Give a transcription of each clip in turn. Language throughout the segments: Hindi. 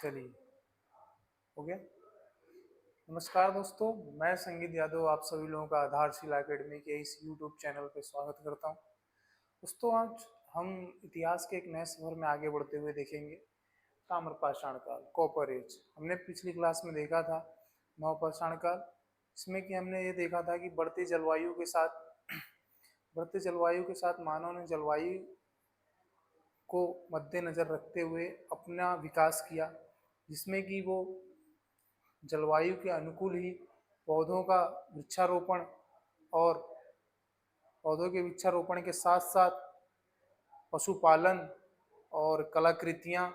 चलिए, हो गया। नमस्कार दोस्तों, मैं संगीत यादव आप सभी लोगों का आधारशिला एकेडमी के इस यूट्यूब चैनल पे स्वागत करता हूं। दोस्तों, आज हम इतिहास के एक नए सफर में आगे बढ़ते हुए देखेंगे ताम्रपाषाण काल, कॉपर एज। हमने पिछली क्लास में देखा था नवपाषाण काल, इसमें कि हमने ये देखा था कि बढ़ते जलवायु के साथ मानव ने जलवायु को मद्देनजर रखते हुए अपना विकास किया, जिसमें कि वो जलवायु के अनुकूल ही पौधों का वृक्षारोपण और पौधों के वृक्षारोपण के साथ साथ पशुपालन और कलाकृतियां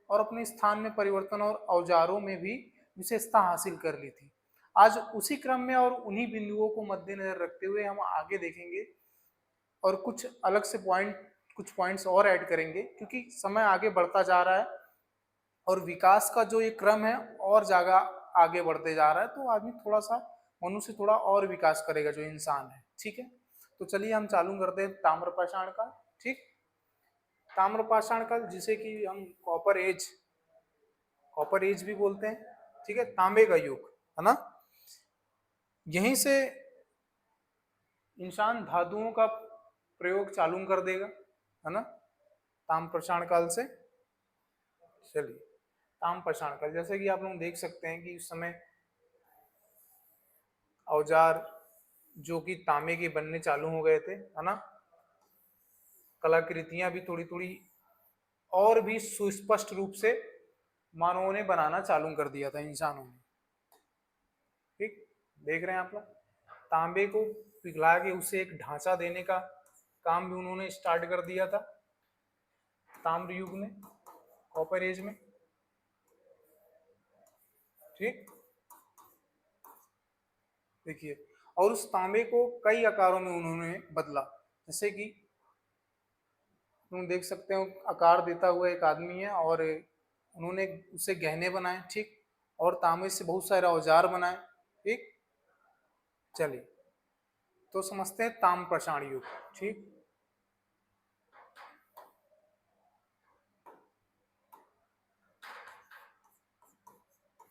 और अपने स्थान में परिवर्तन और औजारों में भी विशेषता हासिल कर ली थी। आज उसी क्रम में और उन्हीं बिंदुओं को मद्देनजर रखते हुए हम आगे देखेंगे और कुछ पॉइंट्स और ऐड करेंगे, क्योंकि समय आगे बढ़ता जा रहा है और विकास का जो ये क्रम है और ज्यादा आगे बढ़ते जा रहा है, तो आदमी थोड़ा सा मनुष्य थोड़ा और विकास करेगा जो इंसान है। ठीक है, तो चलिए हम चालू करते हैं ताम्रपाषाण का। ठीक, ताम्रपाषाण काल, जिसे कि हम कॉपर एज भी बोलते हैं। ठीक है, तांबे का युग है ना। यहीं से इंसान धातुओं का प्रयोग चालू कर देगा, है ना, ताम्रपाषाण काल से। चलिए, ताम्रपाषाण काल, जैसे कि आप लोग देख सकते हैं कि उस समय औजार जो कि तांबे के बनने चालू हो गए थे, है ना। कलाकृतियां भी थोड़ी थोड़ी और भी सुस्पष्ट रूप से मानवों ने बनाना चालू कर दिया था, इंसानों ने। ठीक, देख रहे हैं आप लोग, तांबे को पिघला के उसे एक ढांचा देने का काम भी उन्होंने स्टार्ट कर दिया था ताम्र युग में, कॉपर एज में। ठीक, देखिए, और उस तांबे को कई आकारों में उन्होंने बदला। जैसे कि तुम देख सकते हो, आकार देता हुआ एक आदमी है और उन्होंने उससे गहने बनाए। ठीक, और तांबे से बहुत सारे औजार बनाए। ठीक, चलिए, तो समझते हैं ताम्रपाषाण युग। ठीक,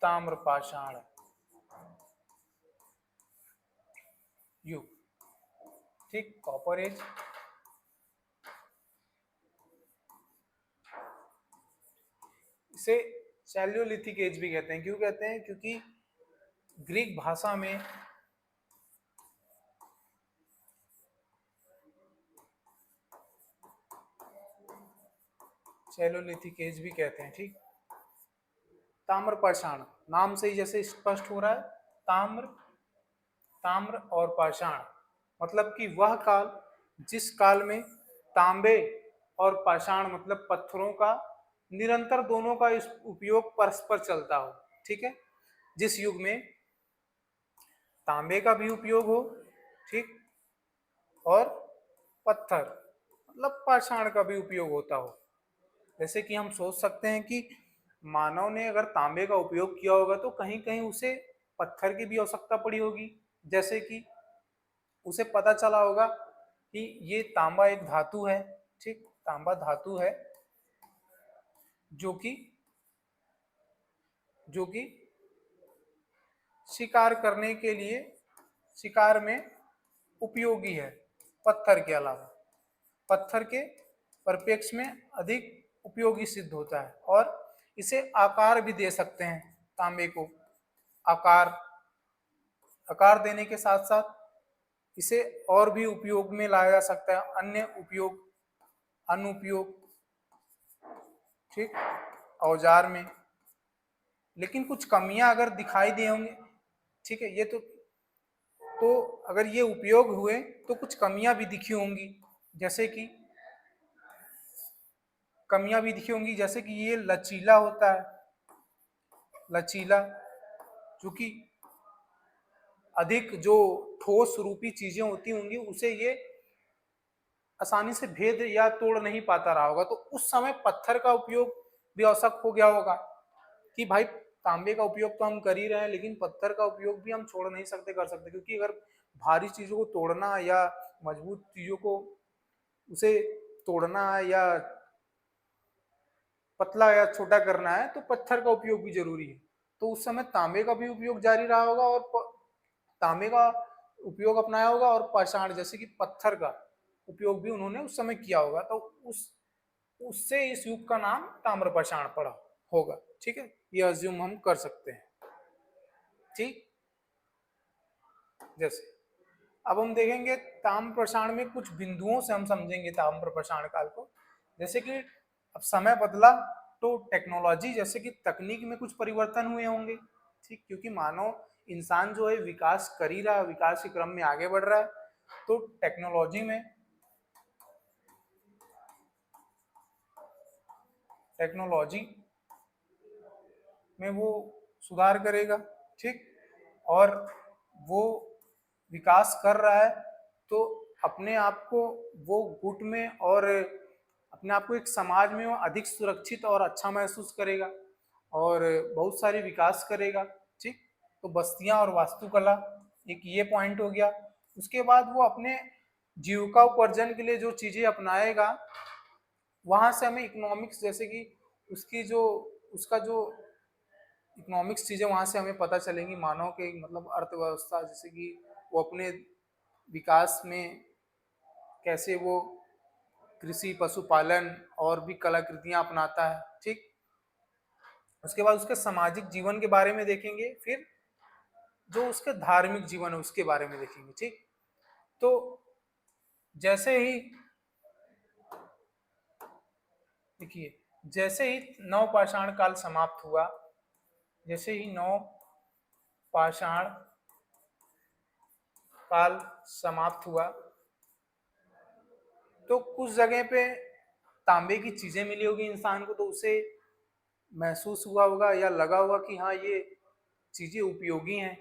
ताम्रपाषाण युग। ठीक, कॉपर एज। इसे चैलियोलिथिक एज भी कहते हैं। क्यों कहते हैं? क्योंकि ग्रीक भाषा में चैलियोलिथिक एज भी कहते हैं। ठीक, ताम्रपाषाण नाम से ही जैसे स्पष्ट हो रहा है, ताम्र ताम्र और पाषाण, मतलब कि वह काल जिस काल में तांबे और पाषाण मतलब पत्थरों का निरंतर दोनों का इस उपयोग परस्पर चलता हो। ठीक है, जिस युग में तांबे का भी उपयोग हो, ठीक, और पत्थर मतलब पाषाण का भी उपयोग होता हो। जैसे कि हम सोच सकते हैं कि मानव ने अगर तांबे का उपयोग किया होगा तो कहीं कहीं उसे पत्थर की भी आवश्यकता पड़ी होगी। जैसे कि उसे पता चला होगा कि ये तांबा एक धातु है। ठीक, तांबा धातु है जो कि जो कि शिकार करने के लिए शिकार में उपयोगी है, पत्थर के अलावा पत्थर के परिप्रेक्ष्य में अधिक उपयोगी सिद्ध होता है। और इसे आकार भी दे सकते हैं, तांबे को आकार आकार देने के साथ साथ इसे और भी उपयोग में लाया जा सकता है, अनुपयोग। ठीक, औजार में। लेकिन कुछ कमियां अगर दिखाई दे होंगे, ठीक है, ये तो अगर ये उपयोग हुए तो कुछ कमियां भी दिखी होंगी। जैसे कि जैसे कि ये लचीला होता है, लचीला, क्योंकि अधिक जो ठोस रूपी चीजें होती होंगी उसे ये आसानी से भेद या तोड़ नहीं पाता रहा होगा। तो उस समय पत्थर का उपयोग भी आवश्यक हो गया होगा कि भाई तांबे का उपयोग तो हम कर ही रहे हैं, लेकिन पत्थर का उपयोग भी हम छोड़ नहीं सकते, कर सकते, क्योंकि अगर भारी चीजों को तोड़ना या मजबूत चीजों को उसे तोड़ना या पतला या छोटा करना है तो पत्थर का उपयोग भी जरूरी है। तो उस समय तांबे का भी उपयोग जारी रहा होगा और तांबे का उपयोग अपनाया होगा और पाषाण जैसे कि पत्थर का उपयोग भी उन्होंने उस समय किया होगा। तो उस उससे इस युग का नाम ताम्रपाषाण पड़ा होगा। ठीक है, ये अज्यूम हम कर सकते हैं। ठीक, जैसे अब हम देखेंगे ताम्रपाषाण में कुछ बिंदुओं से हम समझेंगे ताम्रपाषाण काल को। जैसे कि अब समय बदला तो टेक्नोलॉजी जैसे कि तकनीक में कुछ परिवर्तन हुए होंगे। ठीक, क्योंकि मानव इंसान जो है विकास कर ही रहा, विकास के क्रम में आगे बढ़ रहा है। तो टेक्नोलॉजी में वो सुधार करेगा। ठीक, और वो विकास कर रहा है तो अपने आप को वो गुट में और अपने आप को एक समाज में वो अधिक सुरक्षित और अच्छा महसूस करेगा और बहुत सारी विकास करेगा। ठीक, तो बस्तियां और वास्तुकला एक ये पॉइंट हो गया। उसके बाद वो अपने जीविका उपार्जन के लिए जो चीजें अपनाएगा वहां से हमें इकोनॉमिक्स जैसे कि उसका जो इकोनॉमिक्स चीजें वहां से हमें पता चलेंगी, मानव के मतलब अर्थव्यवस्था जैसे कि वो अपने विकास में कैसे वो कृषि पशुपालन और भी कलाकृतियां अपनाता है। ठीक, उसके बाद उसके सामाजिक जीवन के बारे में देखेंगे, फिर जो उसके धार्मिक जीवन है उसके बारे में देखेंगे। ठीक, तो जैसे ही देखिए जैसे ही नवपाषाण काल समाप्त हुआ, जैसे ही नवपाषाण काल समाप्त हुआ तो कुछ जगह पे तांबे की चीजें मिली होगी इंसान को, तो उसे महसूस हुआ होगा या लगा होगा कि हाँ ये चीजें उपयोगी हैं।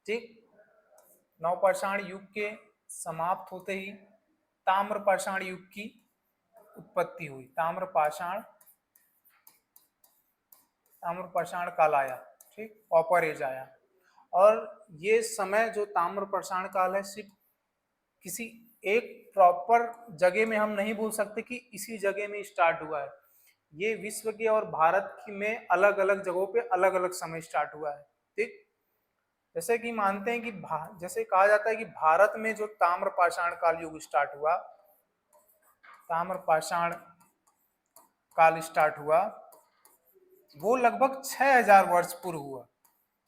ठीक, नवपाषाण युग के समाप्त होते ही ताम्रपाषाण युग की उत्पत्ति हुई। ताम्रपाषाण काल आया। ठीक, कॉपर एज आया। और ये समय जो ताम्रपाषाण काल है सिर्फ किसी एक प्रॉपर जगह में हम नहीं बोल सकते कि इसी जगह में स्टार्ट हुआ है। ये विश्व के और भारत में अलग अलग जगहों पे अलग अलग समय स्टार्ट हुआ है। ठीक, जैसे कि मानते हैं कि जैसे कहा जाता है कि भारत में जो ताम्रपाषाण काल युग स्टार्ट हुआ, ताम्रपाषाण काल स्टार्ट हुआ वो लगभग 6000 वर्ष पूर्व हुआ।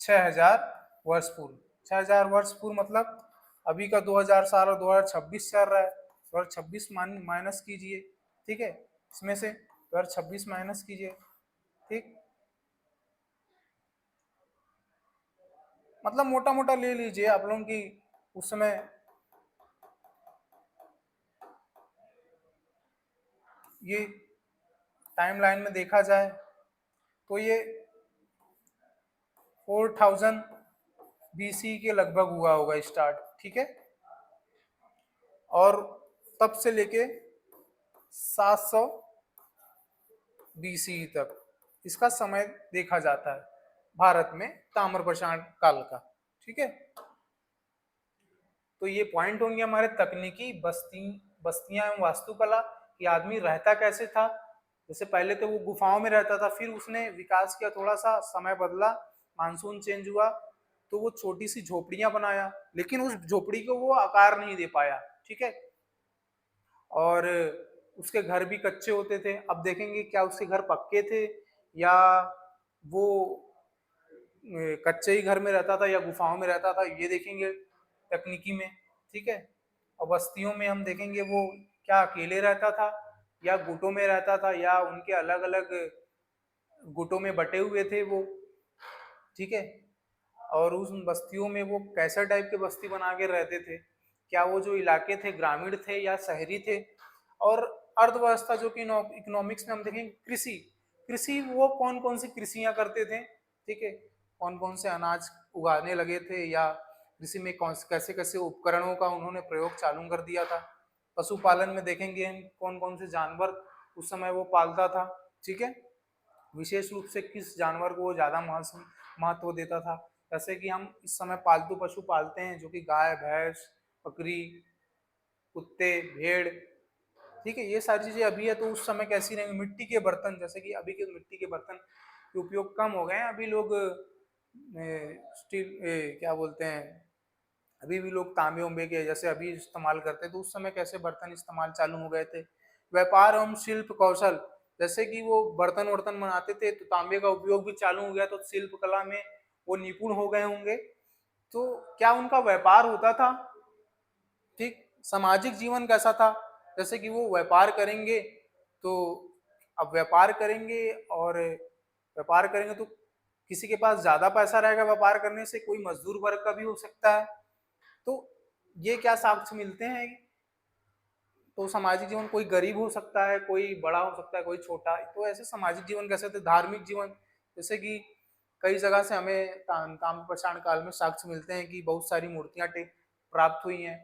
6000 वर्ष पूर्व, 6000 वर्ष पूर्व मतलब अभी का 2000 साल और 2026 चल रहा है। 2026 माइनस कीजिए। ठीक है, इसमें से 2026 माइनस कीजिए। ठीक, मतलब मोटा मोटा ले लीजिए आप लोगों की उस समय ये टाइमलाइन में देखा जाए तो ये 4000 BC के लगभग हुआ होगा स्टार्ट। ठीक है, और तब से लेके 700 BC तक इसका समय देखा जाता है भारत में ताम्रपाषाण काल का। ठीक है, तो ये पॉइंट होंगे हमारे तकनीकी बस्तियां एवं वास्तुकला कि आदमी रहता कैसे था। जैसे पहले तो वो गुफाओं में रहता था, फिर उसने विकास किया, थोड़ा सा समय बदला, मानसून चेंज हुआ तो वो छोटी सी झोपड़ियां बनाया, लेकिन उस झोपड़ी को वो आकार नहीं दे पाया। ठीक है, और उसके घर भी कच्चे होते थे। अब देखेंगे क्या उसके घर पक्के थे या वो कच्चे ही घर में रहता था या गुफाओं में रहता था, ये देखेंगे तकनीकी में। ठीक है, और बस्तियों में हम देखेंगे वो क्या अकेले रहता था या गुटों में रहता था या उनके अलग अलग गुटों में बटे हुए थे वो। ठीक है, और उस बस्तियों में वो कैसा टाइप के बस्ती बना के रहते थे, क्या वो जो इलाके थे ग्रामीण थे या शहरी थे। और अर्थव्यवस्था जो कि इकोनॉमिक्स में हम देखेंगे कृषि, कृषि वो कौन कौन सी कृषियां करते थे। ठीक है, कौन कौन से अनाज उगाने लगे थे या कृषि में कौन कैसे कैसे उपकरणों का उन्होंने प्रयोग चालू कर दिया था। पशुपालन में देखेंगे हम कौन कौन से जानवर उस समय वो पालता था। ठीक है, विशेष रूप से किस जानवर को वो ज्यादा महत्व देता था। जैसे कि हम इस समय पालतू पशु पालते हैं जो कि गाय भैंस बकरी कुत्ते भेड़। ठीक है, ये सारी चीजें अभी है, तो उस समय कैसी रहेंगी? मिट्टी के बर्तन, जैसे कि अभी के मिट्टी के बर्तन के उपयोग कम हो गए हैं, अभी लोग स्टील क्या बोलते हैं, अभी भी लोग तांबे उम्बे के जैसे अभी इस्तेमाल करते हैं, तो उस समय कैसे बर्तन इस्तेमाल चालू हो गए थे? व्यापार एवं शिल्प कौशल, जैसे कि वो बर्तन वर्तन बनाते थे तो तांबे का उपयोग भी चालू हो गया, तो शिल्प कला में वो निपुण हो गए होंगे। तो क्या उनका व्यापार होता था? ठीक, सामाजिक जीवन कैसा था? जैसे कि वो व्यापार करेंगे, तो अब व्यापार करेंगे, और व्यापार करेंगे तो किसी के पास ज्यादा पैसा रहेगा व्यापार करने से, कोई मजदूर वर्ग का भी हो सकता है। तो ये क्या साक्ष्य मिलते हैं? तो सामाजिक जीवन, कोई गरीब हो सकता है, कोई बड़ा हो सकता है, कोई छोटा, तो ऐसे सामाजिक जीवन कैसे थे? धार्मिक जीवन, जैसे कि कई जगह से हमें ताम्रपाषाण काल में साक्ष्य मिलते हैं कि बहुत सारी मूर्तियां प्राप्त हुई हैं,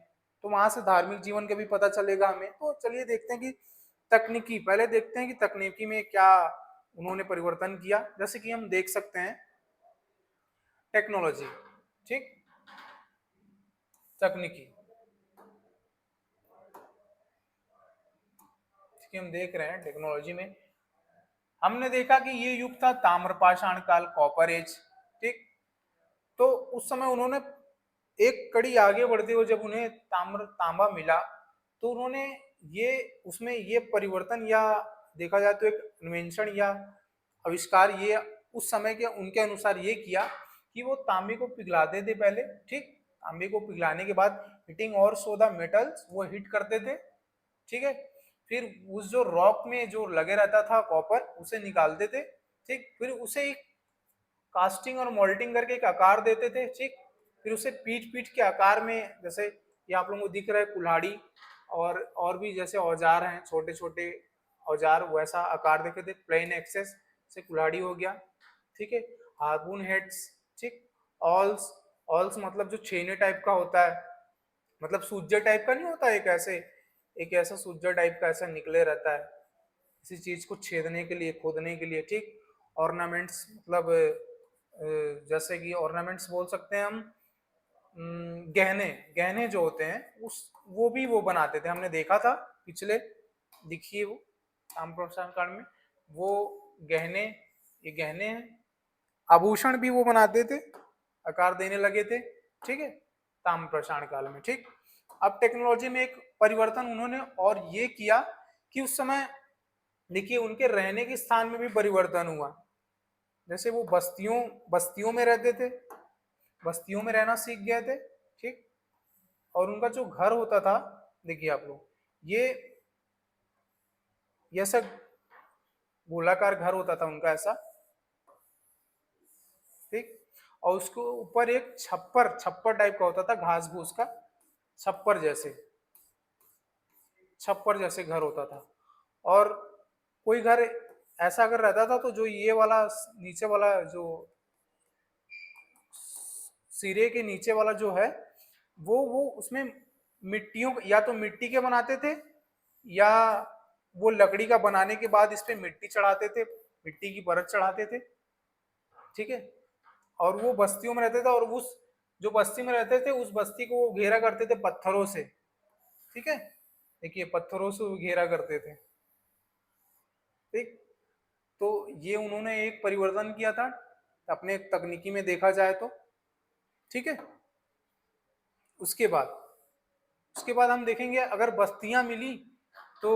तो वहां से धार्मिक जीवन का भी पता चलेगा हमें। तो चलिए देखते हैं कि तकनीकी, पहले देखते हैं कि तकनीकी में क्या उन्होंने परिवर्तन किया। जैसे कि हम देख सकते हैं टेक्नोलॉजी, ठीक, तकनीकी, ठीक है, हम देख रहे हैं टेक्नोलॉजी में हमने देखा कि ये युग था ताम्रपाषाण काल, कॉपर एज, ठीक। तो उस समय उन्होंने एक कड़ी आगे बढ़ते हुए जब उन्हें तांबा मिला, तो उन्होंने ये उसमें ये परिवर्तन, या देखा जाए तो एक इन्वेंशन या आविष्कार, ये उस समय के उनके अनुसार ये किया कि वो तांबे को पिघलाते थे पहले, ठीक, तांबे को पिघलाने के बाद हीटिंग और सोदा मेटल्स वो हीट करते थे, ठीक है, फिर उस जो रॉक में जो लगे रहता था कॉपर, उसे निकालते थे, ठीक, फिर उसे एक कास्टिंग और मोल्टिंग करके एक आकार देते थे, ठीक, फिर उसे पीट पीट के आकार में, जैसे ये आप लोगों को दिख रहा है कुल्हाड़ी, और भी जैसे औजार हैं छोटे छोटे औजार, वैसा आकार देते थे, प्लेन एक्सेस से कुल्हाड़ी हो गया, ठीक है, हार्पून हेड्स, ठीक, ऑल्स, ऑल्स मतलब जो छेने टाइप का होता है, मतलब सूजर टाइप का नहीं होता, एक ऐसा सूजर टाइप का ऐसा निकले रहता है किसी चीज को छेदने के लिए, खोदने के लिए, ठीक। ऑर्नामेंट्स मतलब जैसे कि ऑर्नामेंट्स बोल सकते हैं हम, गहने, गहने जो होते हैं उस वो भी वो बनाते थे, हमने देखा था पिछले, दिखिए वो ताम्रपाषाण काल में वो गहने, ये गहने हैं, आभूषण भी वो बनाते थे, आकार देने लगे थे, ठीक है, ताम्रपाषाण काल में, ठीक। अब टेक्नोलॉजी में एक परिवर्तन उन्होंने और ये किया कि उस समय देखिए उनके रहने के स्थान में भी परिवर्तन हुआ। जैसे वो बस्तियों बस्तियों में रहते थे, बस्तियों में रहना सीख गए थे, ठीक, और उनका जो घर होता था, देखिए आप लोग, ये ऐसा गोलाकार घर होता था उनका ऐसा, ठीक, और उसको ऊपर एक छप्पर छप्पर टाइप का होता था, घास फूस का छप्पर जैसे, छप्पर जैसे घर होता था। और कोई घर ऐसा अगर रहता था तो जो ये वाला नीचे वाला जो सिरे के नीचे वाला जो है, वो उसमें मिट्टियों, या तो मिट्टी के बनाते थे, या वो लकड़ी का बनाने के बाद इस पे मिट्टी चढ़ाते थे, मिट्टी की परत चढ़ाते थे, ठीक है, और वो बस्तियों में रहते थे, और उस जो बस्ती में रहते थे उस बस्ती को वो घेरा करते थे पत्थरों से, ठीक है, देखिए पत्थरों से वो घेरा करते थे, ठीक। तो ये उन्होंने एक परिवर्तन किया था अपने तकनीकी में देखा जाए तो, ठीक है। उसके बाद उसके बाद हम देखेंगे अगर बस्तियां मिली तो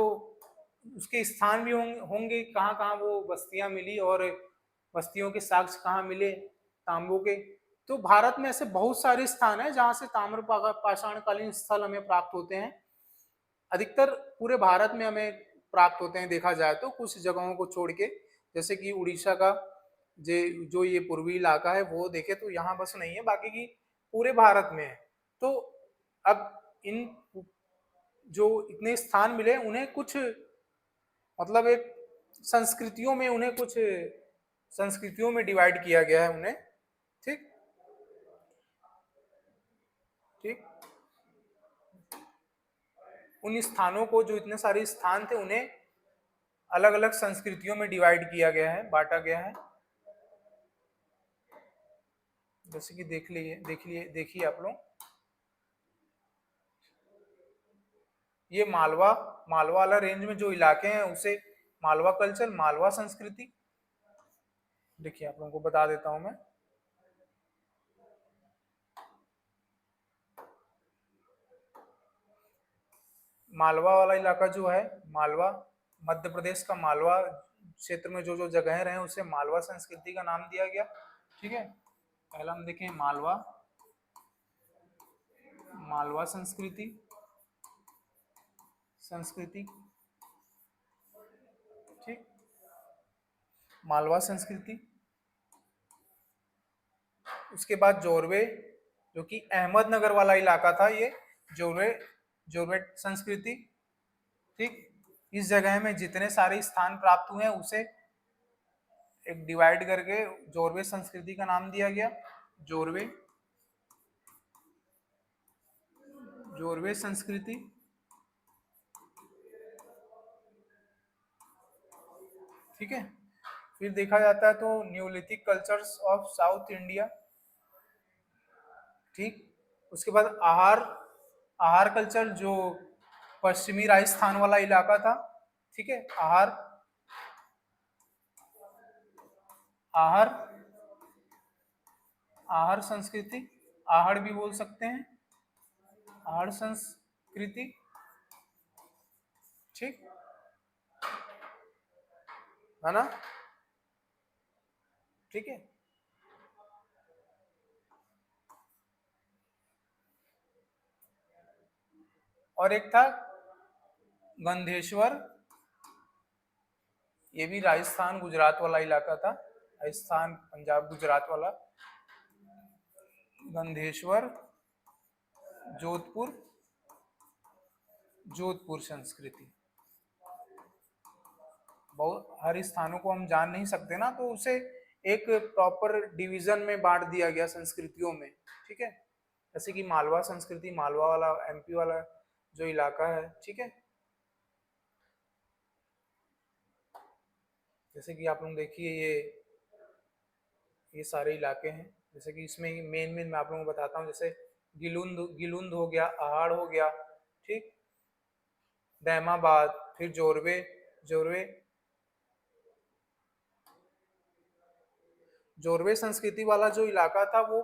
उसके स्थान भी होंगे, कहाँ कहाँ वो बस्तियां मिली और बस्तियों के साक्ष्य कहाँ मिले तांबों के। तो भारत में ऐसे बहुत सारे स्थान हैं जहाँ से ताम्र पाषाण कालीन स्थल हमें प्राप्त होते हैं। अधिकतर पूरे भारत में हमें प्राप्त होते हैं देखा जाए तो, कुछ जगहों को छोड़ के, जैसे कि उड़ीसा का जो ये पूर्वी इलाका है वो देखे तो यहाँ बस नहीं है, बाकी की पूरे भारत में है। तो अब इन जो इतने स्थान मिले उन्हें कुछ मतलब एक संस्कृतियों में, उन्हें कुछ संस्कृतियों में डिवाइड किया गया है उन्हें, ठीक, ठीक। उन स्थानों को, जो इतने सारे स्थान थे, उन्हें अलग अलग संस्कृतियों में डिवाइड किया गया है, बांटा गया है। जैसे कि देखिए आप लोग, ये मालवा, मालवा वाला रेंज में जो इलाके हैं उसे मालवा कल्चर, मालवा संस्कृति। देखिए आप लोगों को बता देता हूं मैं, मालवा वाला इलाका जो है, मालवा, मध्य प्रदेश का मालवा क्षेत्र में जो जो जगह रहे उसे मालवा संस्कृति का नाम दिया गया। ठीक है, पहला हम देखें मालवा, मालवा संस्कृति, संस्कृति, ठीक, मालवा संस्कृति। उसके बाद जोरवे, जो कि अहमदनगर वाला इलाका था, ये जोरवे, जोरवे संस्कृति। ठीक, इस जगह में जितने सारे स्थान प्राप्त हुए हैं उसे एक डिवाइड करके जोरवे संस्कृति का नाम दिया गया। जोरवे, जोरवे संस्कृति। ठीक है, फिर देखा जाता है तो Neolithic cultures of south India. ठीक, उसके बाद आहार, आहार कल्चर जो पश्चिमी राजस्थान वाला इलाका था। ठीक है, आहार, आहार, आहार संस्कृति, आहड़ भी बोल सकते हैं, आहड़ संस्कृति। ठीक है ना, ठीक है। और एक था गंधेश्वर, ये भी राजस्थान गुजरात वाला इलाका था, राजस्थान पंजाब गुजरात वाला। गंधेश्वर, जोधपुर, जोधपुर संस्कृति। बहुत हर स्थानों को हम जान नहीं सकते ना, तो उसे एक प्रॉपर डिवीजन में बांट दिया गया संस्कृतियों में। ठीक है, जैसे कि मालवा संस्कृति, मालवा वाला एमपी वाला जो इलाका है। ठीक है, जैसे कि आप लोग देखिए ये सारे इलाके हैं, जैसे कि इसमें मेन मेन मैं आप लोगों को बताता हूँ, जैसे गिलुंद, गिलुंद हो गया, आहड़ हो गया, ठीक, दैमाबाद, फिर जोरवे, जोरवे, जोरवे संस्कृति वाला जो इलाका था वो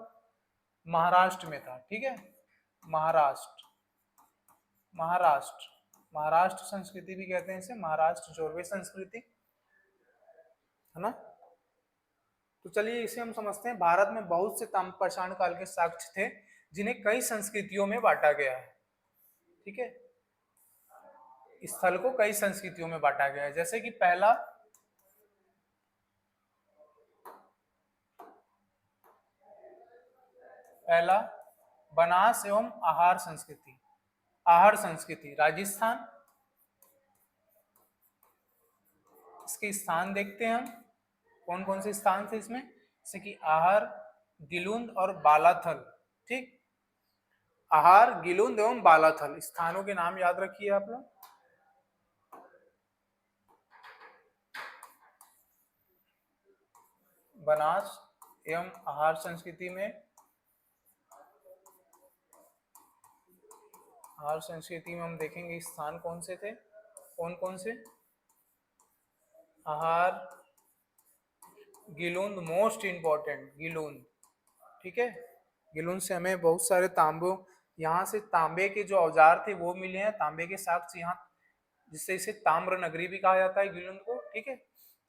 महाराष्ट्र में था। ठीक है, महाराष्ट्र, महाराष्ट्र, महाराष्ट्र संस्कृति भी कहते हैं इसे, महाराष्ट्र जोरवे संस्कृति, है ना। तो चलिए इसे हम समझते हैं। भारत में बहुत से ताम्रपाषाण काल के साक्ष्य थे जिन्हें कई संस्कृतियों में बांटा गया है। ठीक है, स्थल को कई संस्कृतियों में बांटा गया है। जैसे कि पहला, पहला बनास एवं आहार संस्कृति, आहार संस्कृति राजस्थान। इसके स्थान देखते हैं हम, कौन कौन से स्थान थे इसमें, जैसे कि आहार, गिलुंद और बालाथल। ठीक, आहार, गिलुंद एवं बालाथल स्थानों के नाम याद रखिए आप लोग। बनास एवं आहार संस्कृति में, आहार संस्कृति में हम देखेंगे स्थान कौन से थे, कौन कौन से, आहार, गिलुंद मोस्ट इंपॉर्टेंट, गिलुंद। ठीक है, गिलुंद से हमें बहुत सारे तांबों, यहाँ से तांबे के जो औजार थे वो मिले हैं, तांबे के साक्ष्य यहाँ, जिससे इसे ताम्र नगरी भी कहा जाता है गिलुंद को। ठीक है,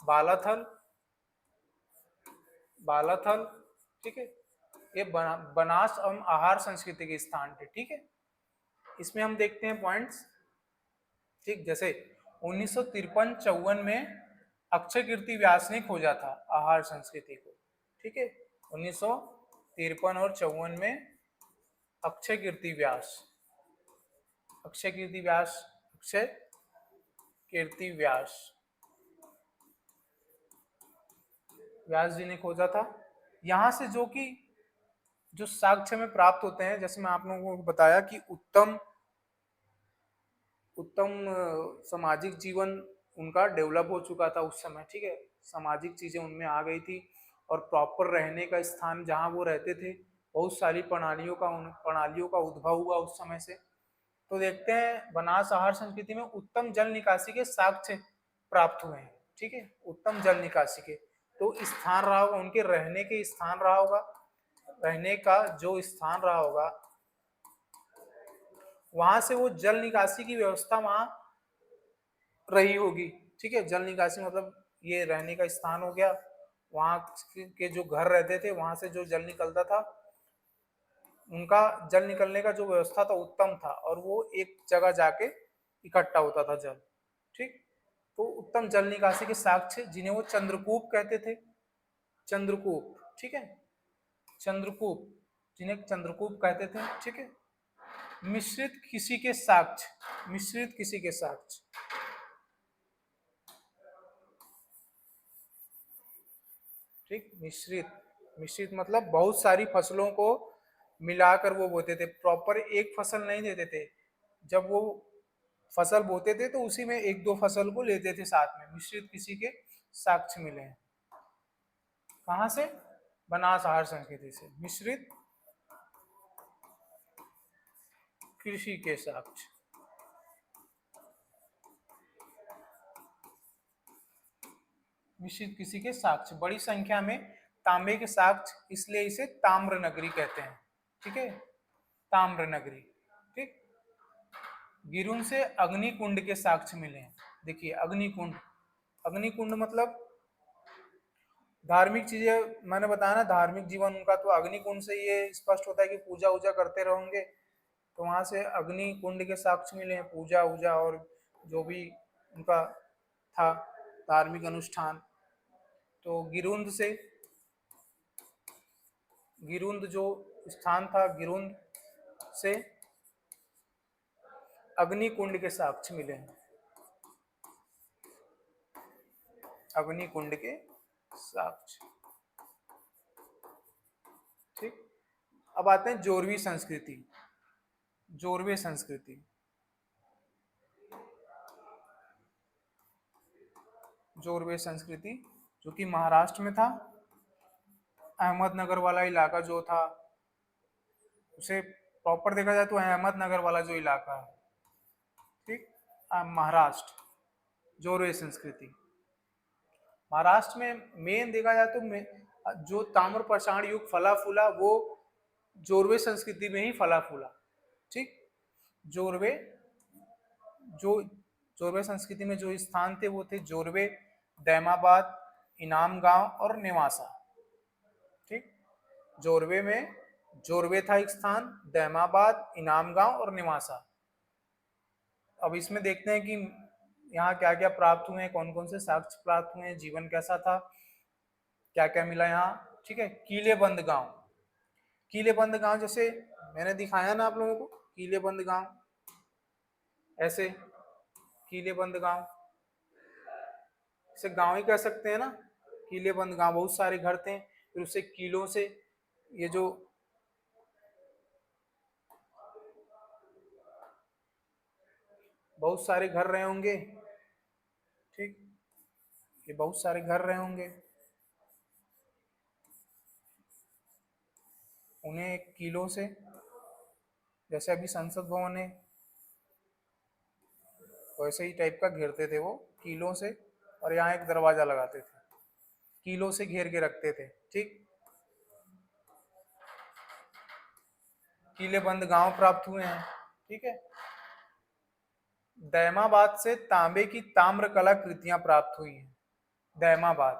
बालाथल, बालाथल, ठीक है, ये बनास एवं आहार संस्कृति के स्थान थे। ठीक है, इसमें हम देखते हैं पॉइंट्स। ठीक, जैसे 1953-54 में अक्षय कीर्ति व्यास ने खोजा था आहार संस्कृति को। ठीक है, 1953 और 54 में अक्षय कीर्ति व्यास, अक्षय कीर्ति व्यास, अक्षय कीर्ति व्यास, व्यास जी ने खोजा था। यहां से जो कि जो साक्ष्य में प्राप्त होते हैं, जैसे मैं आप लोगों को बताया कि उत्तम, उत्तम सामाजिक जीवन उनका डेवलप हो चुका था उस समय। ठीक है, सामाजिक चीजें उनमें आ गई थी और प्रॉपर रहने का स्थान जहां वो रहते थे, बहुत सारी प्रणालियों का उद्भव हुआ उस समय से। तो देखते हैं बनास आहार संस्कृति में उत्तम जल निकासी के साक्ष्य प्राप्त हुए हैं। ठीक है, उत्तम जल निकासी के, तो स्थान रहा होगा, उनके रहने के स्थान रहा होगा, रहने का जो स्थान रहा होगा वहां से वो जल निकासी की व्यवस्था वहां रही होगी। ठीक है, जल निकासी मतलब ये रहने का स्थान हो गया, वहां के जो घर रहते थे वहां से जो जल निकलता था, उनका जल निकलने का जो व्यवस्था था उत्तम था, और वो एक जगह जाके इकट्ठा होता था जल। ठीक, तो उत्तम जल निकासी के साक्ष्य जिन्हें वो चंद्रकूप कहते थे, चंद्रकूप। ठीक है, चंद्रकूप, जिन्हें चंद्रकूप कहते थे। ठीक है, मिश्रित किसी के साक्ष्य, मिश्रित किसी के साक्ष्य। ठीक, मिश्रित, मिश्रित मतलब बहुत सारी फसलों को मिलाकर वो बोते थे, प्रॉपर एक फसल नहीं देते थे। जब वो फसल बोते थे तो उसी में एक दो फसल को लेते थे साथ में। मिश्रित किसी के साक्ष्य मिले हैं, कहां से? बनास आहार संस्कृति से। मिश्रित कृषि के साक्ष्य, मिश्रित किसी के साक्ष्य, बड़ी संख्या में तांबे के साक्ष्य, इसलिए इसे ताम्र नगरी कहते हैं। ठीक है, ताम्र नगरी। ठीक, गिरुन से अग्निकुंड के साक्ष्य मिले हैं। देखिए अग्निकुंड, अग्निकुंड मतलब धार्मिक चीजें, मैंने बताया ना धार्मिक जीवन उनका, तो अग्निकुंड से ये स्पष्ट होता है कि पूजा वूजा करते रहोगे, तो वहां से अग्निकुंड के साक्ष्य मिले हैं, पूजा वूजा और जो भी उनका था धार्मिक अनुष्ठान। तो गिरुंद से, गिरुंद जो स्थान था, गिरुंद से अग्निकुंड के साक्ष्य मिले हैं, अग्निकुंड के साक्ष्य। ठीक, अब आते हैं जोरवी संस्कृति, जोरवे संस्कृति। जोरवे संस्कृति जो कि महाराष्ट्र में था, अहमदनगर वाला इलाका जो था, उसे प्रॉपर देखा जाए तो अहमदनगर वाला जो इलाका है। ठीक, महाराष्ट्र, जोरवे संस्कृति महाराष्ट्र में मेन देखा जाए तो जो ताम्र पाषाण युग फला फूला वो जोरवे संस्कृति में ही फला फूला। ठीक, जोरवे, जो जोरवे संस्कृति में जो स्थान थे वो थे जोरवे, दैमाबाद, इनाम गांव और नेवासा। ठीक, जोरवे में, जोरवे था एक स्थान, दैमाबाद, इनाम गांव और निवासा। अब इसमें देखते हैं कि यहाँ क्या क्या प्राप्त हुए हैं, कौन कौन से साक्ष्य प्राप्त हुए हैं, जीवन कैसा था, क्या क्या मिला यहाँ। ठीक है, कीलेबंद गांव, कीलेबंद गांव जैसे मैंने दिखाया ना आप लोगों को, कीलेबंद गांव ऐसे, कीलेबंद गांव, इसे गांव ही कह सकते हैं ना, कीलेबंद गांव, बहुत सारे घर थे, फिर उससे कीलों से ये जो बहुत सारे घर रहे होंगे। ठीक, ये बहुत सारे घर रहे होंगे, उन्हें कीलों से, जैसे अभी संसद भवन है वैसे ही टाइप का घेरते थे वो कीलों से, और यहाँ एक दरवाजा लगाते थे, कीलों से घेर के रखते थे। ठीक, किलेबंद गांव प्राप्त हुए हैं। ठीक है, दैमाबाद से तांबे की ताम्र कला कृतियां प्राप्त हुई हैं। दैमाबाद,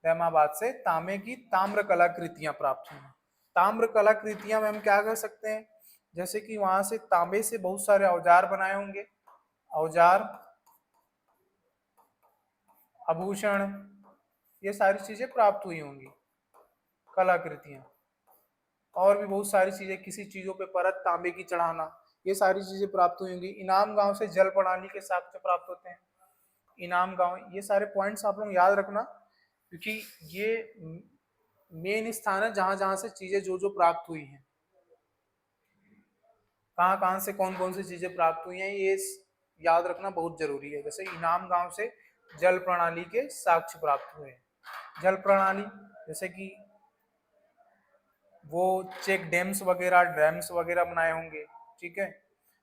दैमाबाद से तांबे की ताम्र कला कृतियां प्राप्त हुई हैं। ताम्र कला कृतियां में हम क्या कर सकते हैं, जैसे कि वहां से तांबे से बहुत सारे औजार बनाए होंगे, औजार, आभूषण, ये सारी चीजें प्राप्त हुई होंगी, कलाकृतियां, और भी बहुत सारी चीजें, किसी चीजों पे परत तांबे की चढ़ाना, ये सारी चीजें प्राप्त हुई होंगी। इनाम गांव से जल प्रणाली के साक्ष्य प्राप्त होते हैं, इनाम गांव, ये सारे पॉइंट्स आप लोग याद रखना, क्योंकि ये मेन स्थान है जहां जहां से चीजें जो जो प्राप्त हुई हैं, कहाँ कहाँ से कौन कौन सी चीजें प्राप्त हुई हैं, ये याद रखना बहुत जरूरी है। जैसे इनाम गांव से जल प्रणाली के साक्ष्य प्राप्त हुए, जल प्रणाली जैसे कि वो चेक डैम्स वगैरह, डैम्स वगैरह बनाए होंगे। ठीक है,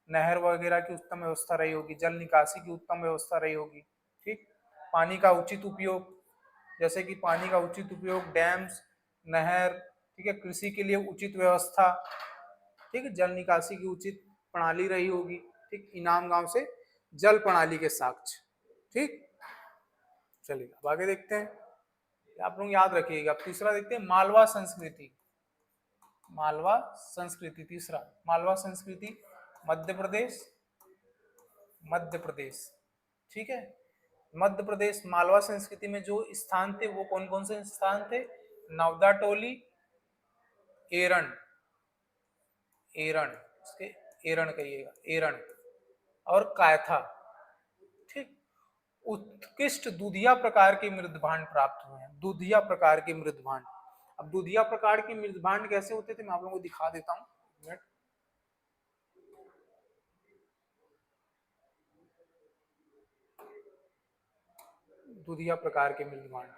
नहर वगैरह की उत्तम व्यवस्था रही होगी, जल निकासी की उत्तम व्यवस्था रही होगी। ठीक, पानी का उचित उपयोग, जैसे कि पानी का उचित उपयोग, डैम्स, नहर, ठीक है, कृषि के लिए उचित व्यवस्था, ठीक है, जल निकासी की उचित प्रणाली रही होगी। ठीक, इनाम गांव से जल प्रणाली के साक्ष्य। ठीक, चलिए अब आगे देखते हैं, आप लोग याद रखिएगा। अब तीसरा देखते हैं, मालवा संस्कृति। मालवा संस्कृति, तीसरा मालवा संस्कृति, मध्य प्रदेश, मध्य प्रदेश। ठीक है, मध्य प्रदेश मालवा संस्कृति में जो स्थान थे वो कौन कौन से स्थान थे? नवदा टोली, एरण, एरण, इसके एरण कहिएगा, एरण और कायथा। ठीक, उत्कृष्ट दुधिया प्रकार के मृदभांड प्राप्त हुए हैं, दुधिया प्रकार के मृदभांड। अब दुधिया प्रकार के मृदभांड कैसे होते थे मैं आप लोगों को दिखा देता हूं। दुधिया प्रकार के मृदभांड,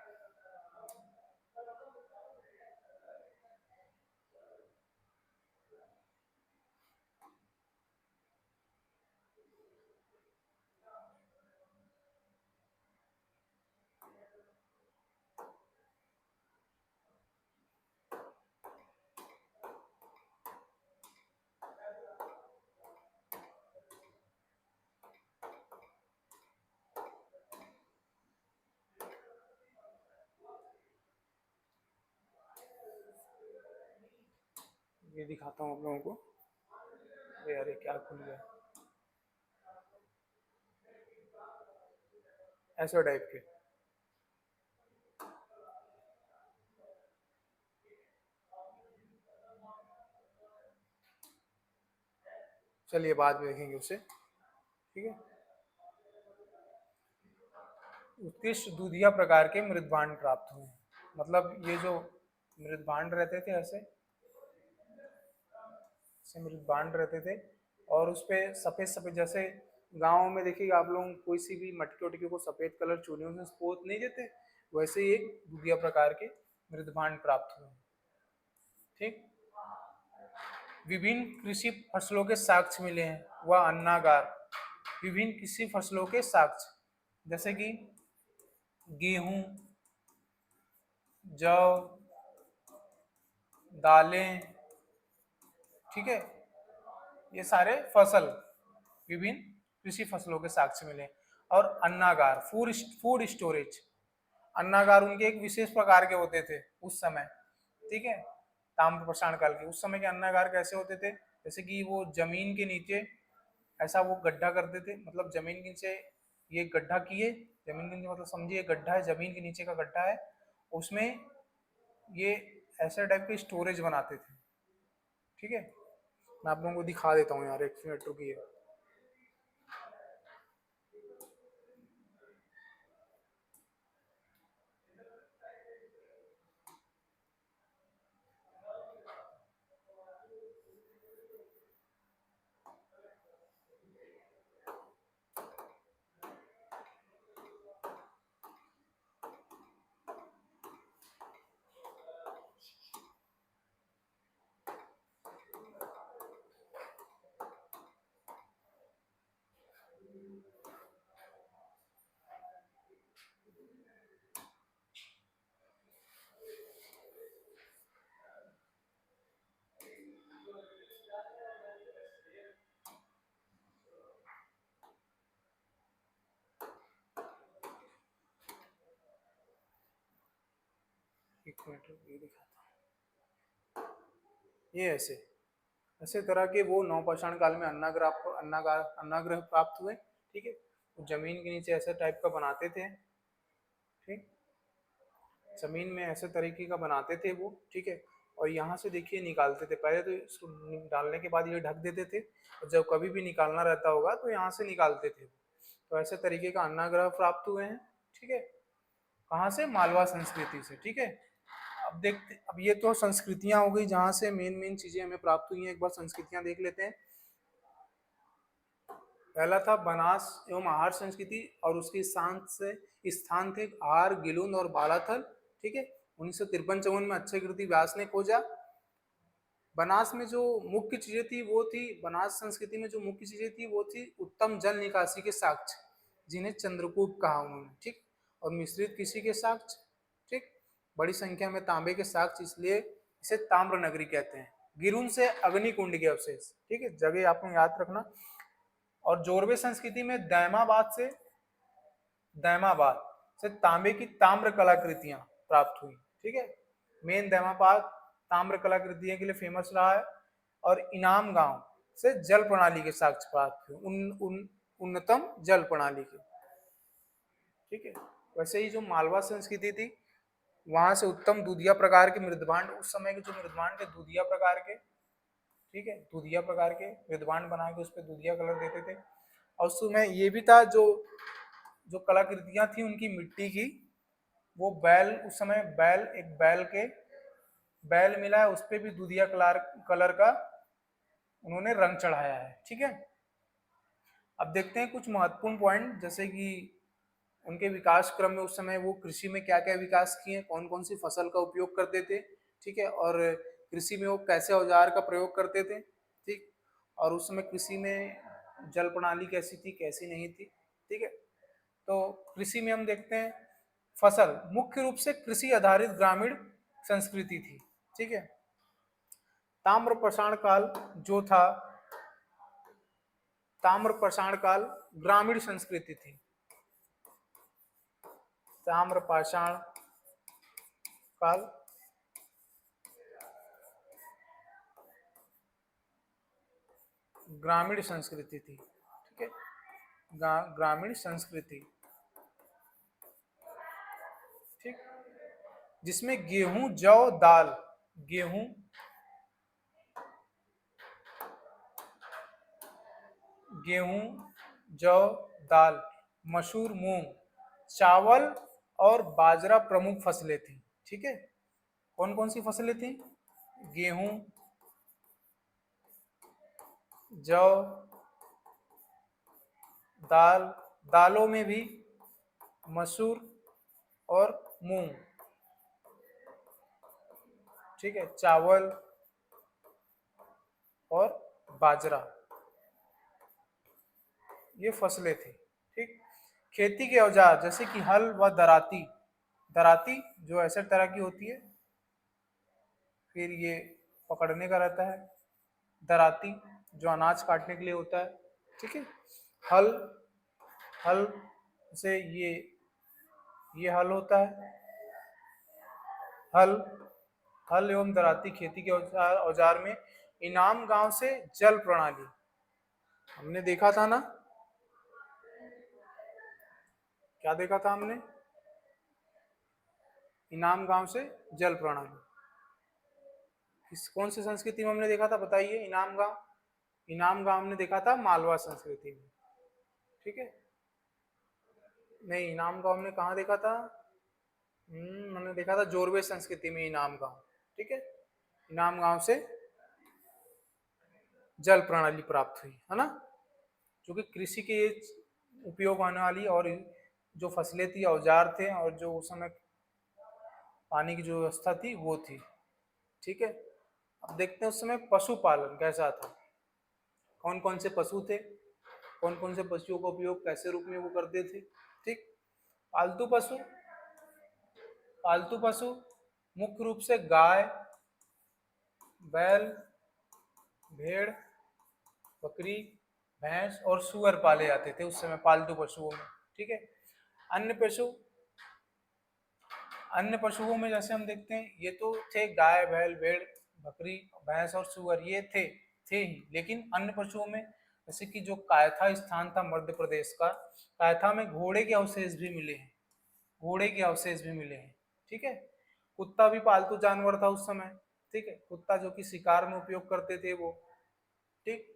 ये दिखाता हूँ आप लोगों को। अरे क्या खुल गया, ऐसा टाइप के। चलिए बाद में देखेंगे उसे। ठीक है, उत्कृष्ट दूधिया प्रकार के मृदभांड प्राप्त हुए, मतलब ये जो मृदभांड रहते थे ऐसे मृदभांड रहते थे, और उस पे सफेद सफेद, जैसे गाँव में देखिएगा आप लोग कोई सी भी मटके उटके को सफेद कलर चूनियों से पोत नहीं देते, वैसे ही एक दूधिया प्रकार के मृदभांड प्राप्त हुए। ठीक, विभिन्न कृषि फसलों के साक्ष्य मिले हैं, वह अन्नागार, विभिन्न कृषि फसलों के साक्ष्य, जैसे कि गेहूं, जौ, दालें, ठीक है, ये सारे फसल विभिन्न कृषि फसलों के साक्ष्य मिले। और अन्नागार, फूड स्टोरेज, अन्नागार उनके एक विशेष प्रकार के होते थे उस समय। ठीक है, ताम्र पाषाण काल के उस समय के अन्नागार कैसे होते थे? जैसे कि वो जमीन के नीचे ऐसा वो गड्ढा करते थे, मतलब जमीन के नीचे ये गड्ढा किए, जमीन के नीचे मतलब समझिए गड्ढा है, जमीन के नीचे का गड्ढा है, उसमें ये ऐसे टाइप के स्टोरेज बनाते थे। ठीक है, मैं आप लोगों को दिखा देता हूँ यार, एक मिनट रुकिए। एक मिनट ये दिखाता हूँ। ये ऐसे ऐसे तरह के वो नवपाषाण काल में अन्नाग्रह प्राप्त हुए। ठीक है, वो जमीन के नीचे ऐसे टाइप का बनाते थे। ठीक, जमीन में ऐसे तरीके का बनाते थे वो। ठीक है, और यहाँ से देखिए निकालते थे, पहले तो इसको डालने के बाद ये ढक देते थे, और जब कभी भी निकालना रहता होगा तो यहाँ से निकालते थे। तो ऐसे तरीके का अन्नाग्रह प्राप्त हुए हैं। ठीक है, कहाँ से? मालवा संस्कृति से। ठीक है, अब देखते, अब ये तो संस्कृतियां हो गई जहां से मेन मेन चीजें हमें प्राप्त हुई हैं। एक बार संस्कृतियां देख लेते हैं। पहला था बनास एवं आहार संस्कृति, और उसके स्थान थे आहार, गिलुंद और बालाथल। ठीक है, 1953-54 में अच्छे कृति व्यास ने खोजा। बनास में जो मुख्य चीजें थी वो थी, बनास संस्कृति में जो मुख्य चीजें थी वो थी उत्तम जल निकासी के साक्ष्य, जिन्हें चंद्रकूप कहा उन्होंने, ठीक। और मिश्रित कृषि के साक्ष्य, ठीक। बड़ी संख्या में तांबे के साक्ष्य, इसलिए इसे ताम्र नगरी कहते हैं। गिरुन से अग्निकुंड के अवशेष, ठीक है, जगह आपको याद रखना। और जोरवे संस्कृति में दैमाबाद से तांबे की ताम्र कलाकृतियां प्राप्त हुई, ठीक है। मेन दैमाबाद ताम्र कलाकृतियों के लिए फेमस रहा है। और इनाम गांव से जल प्रणाली के साक्ष्य प्राप्त हुए, उन्नतम जल प्रणाली के, ठीक है। वैसे ही जो मालवा संस्कृति थी, वहां से उत्तम दूधिया प्रकार के मृदभांड, उस समय के जो मृदभांड थे दूधिया प्रकार के, ठीक है, दूधिया प्रकार के मृदभांड बना के उस पर दूधिया कलर देते थे। और उस समय ये भी था, जो जो कलाकृतियां थी उनकी मिट्टी की, वो बैल, उस समय बैल मिला है, उस पर भी दूधिया कलर का उन्होंने रंग चढ़ाया है, ठीक है। अब देखते हैं कुछ महत्वपूर्ण पॉइंट, जैसे कि उनके विकास क्रम में उस समय वो कृषि में क्या क्या विकास किए, कौन कौन सी फसल का उपयोग करते थे, ठीक है। और कृषि में वो कैसे औजार का प्रयोग करते थे, ठीक। और उस समय कृषि में जल प्रणाली कैसी थी, कैसी नहीं थी, ठीक है। तो कृषि में हम देखते हैं, फसल मुख्य रूप से कृषि आधारित ग्रामीण संस्कृति थी, ठीक है। ताम्र पाषाण काल जो था, ताम्र पाषाण काल ग्रामीण संस्कृति थी। ताम्र पाषाण काल ग्रामीण संस्कृति थी, ठीक है, ग्रामीण संस्कृति, ठीक। जिसमें गेहूं, जौ, दाल, गेहूं, जौ, दाल, मसूर, मूंग, चावल और बाजरा प्रमुख फसलें थी, ठीक है। कौन कौन सी फसलें थी? गेहूं, जौ, दाल, दालों में भी मसूर और मूंग, ठीक है, चावल और बाजरा, ये फसलें थी, ठीक। खेती के औजार जैसे कि हल व दराती, दराती जो ऐसे तरह की होती है, फिर ये पकड़ने का रहता है, दराती जो अनाज काटने के लिए होता है, ठीक है। हल, हल से ये हल होता है, हल, हल एवं दराती खेती के औजार में। इनाम गांव से जल प्रणाली, हमने देखा था ना, क्या देखा था हमने? इनाम गांव से जल प्रणाली किस कौन सी संस्कृति में हमने देखा था, बताइए? इनाम गांव, इनाम गांव हमने देखा था मालवा संस्कृति में, ठीक है। नहीं, इनाम गांव हमने कहाँ देखा था? हमने देखा था जोरवे संस्कृति में इनाम गांव, ठीक है। इनाम गांव से जल प्रणाली प्राप्त हुई है ना, जो कि कृषि के उपयोग आने वाली और जो फसलें थी, औजार थे, और जो उस समय पानी की जो व्यवस्था थी वो थी, ठीक है। अब देखते हैं उस समय पशुपालन कैसा था, कौन कौन से पशु थे, कौन कौन से पशुओं का उपयोग कैसे रूप में वो करते थे, ठीक। पालतू पशु, पालतू पशु मुख्य रूप से गाय, बैल, भेड़, बकरी, भैंस और सुअर पाले जाते थे उस समय पालतू पशुओं में, ठीक है। अन्य पशु, अन्य पशुओं में जैसे हम देखते हैं, ये तो थे गाय, बैल, भेड़, बकरी, भैंस और सुअर, ये थे ही। लेकिन अन्य पशुओं में जैसे कि जो कायथा स्थान था मध्य प्रदेश का, कायथा में घोड़े के अवशेष भी मिले हैं, घोड़े के अवशेष भी मिले हैं, ठीक है। कुत्ता भी पालतू जानवर था उस समय, ठीक है, कुत्ता जो कि शिकार में उपयोग करते थे वो, ठीक।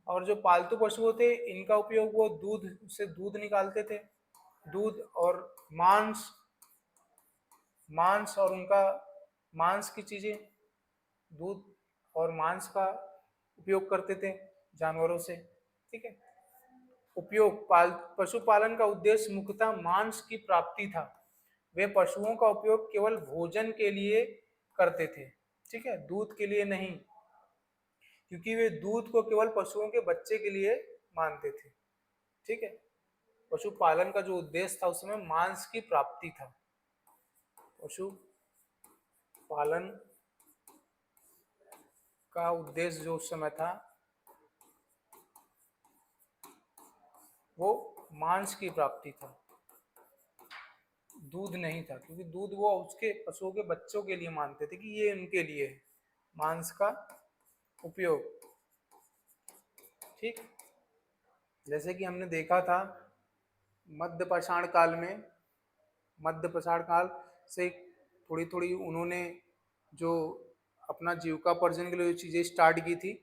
और जो पालतू पशु थे इनका उपयोग वो दूध से दूध निकालते थे, दूध और मांस, मांस और उनका मांस की चीजें, दूध और मांस का उपयोग करते थे जानवरों से, ठीक है। उपयोग पशुपालन का उद्देश्य मुख्यतः मांस की प्राप्ति था, वे पशुओं का उपयोग केवल भोजन के लिए करते थे, ठीक है, दूध के लिए नहीं, क्योंकि वे दूध को केवल पशुओं के बच्चे के लिए मानते थे। ठीक है, पशुपालन का जो उद्देश्य था उस समय मांस की प्राप्ति था। पशुपालन का उद्देश्य जो उस समय था वो मांस की प्राप्ति था, दूध नहीं था, क्योंकि दूध वो उसके पशुओं के बच्चों के लिए मानते थे कि ये उनके लिए है, मांस का उपयोग। ठीक, जैसे कि हमने देखा था मध्य पाषाण काल में, मध्य पाषाण काल से थोड़ी थोड़ी उन्होंने जो अपना जीविकापार्जन के लिए जो चीजें स्टार्ट की थी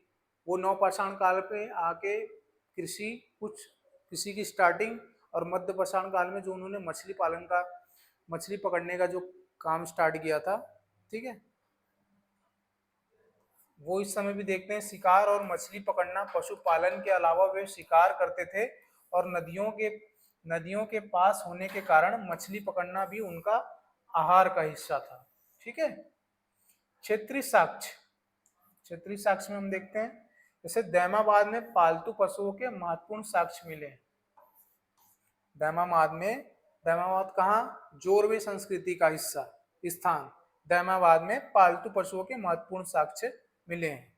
वो नवपाषाण काल पे आके कृषि, कुछ कृषि की स्टार्टिंग, और मध्य पाषाण काल में जो उन्होंने मछली पालन का, मछली पकड़ने का जो काम स्टार्ट किया था। ठीक है, वो इस समय भी देखते हैं। शिकार और मछली पकड़ना पशुपालन के अलावा वे शिकार करते थे, और नदियों के पास होने के कारण मछली पकड़ना भी उनका आहार का हिस्सा था। ठीक है, क्षेत्रीय साक्ष्य, क्षेत्रीय साक्ष्य में हम देखते हैं जैसे दैमाबाद में पालतू पशुओं के महत्वपूर्ण साक्ष्य मिले हैं। दैमाबाद कहाँ, जोरवे संस्कृति का हिस्सा, स्थान दैमाबाद में पालतू पशुओं के महत्वपूर्ण साक्ष्य मिले हैं।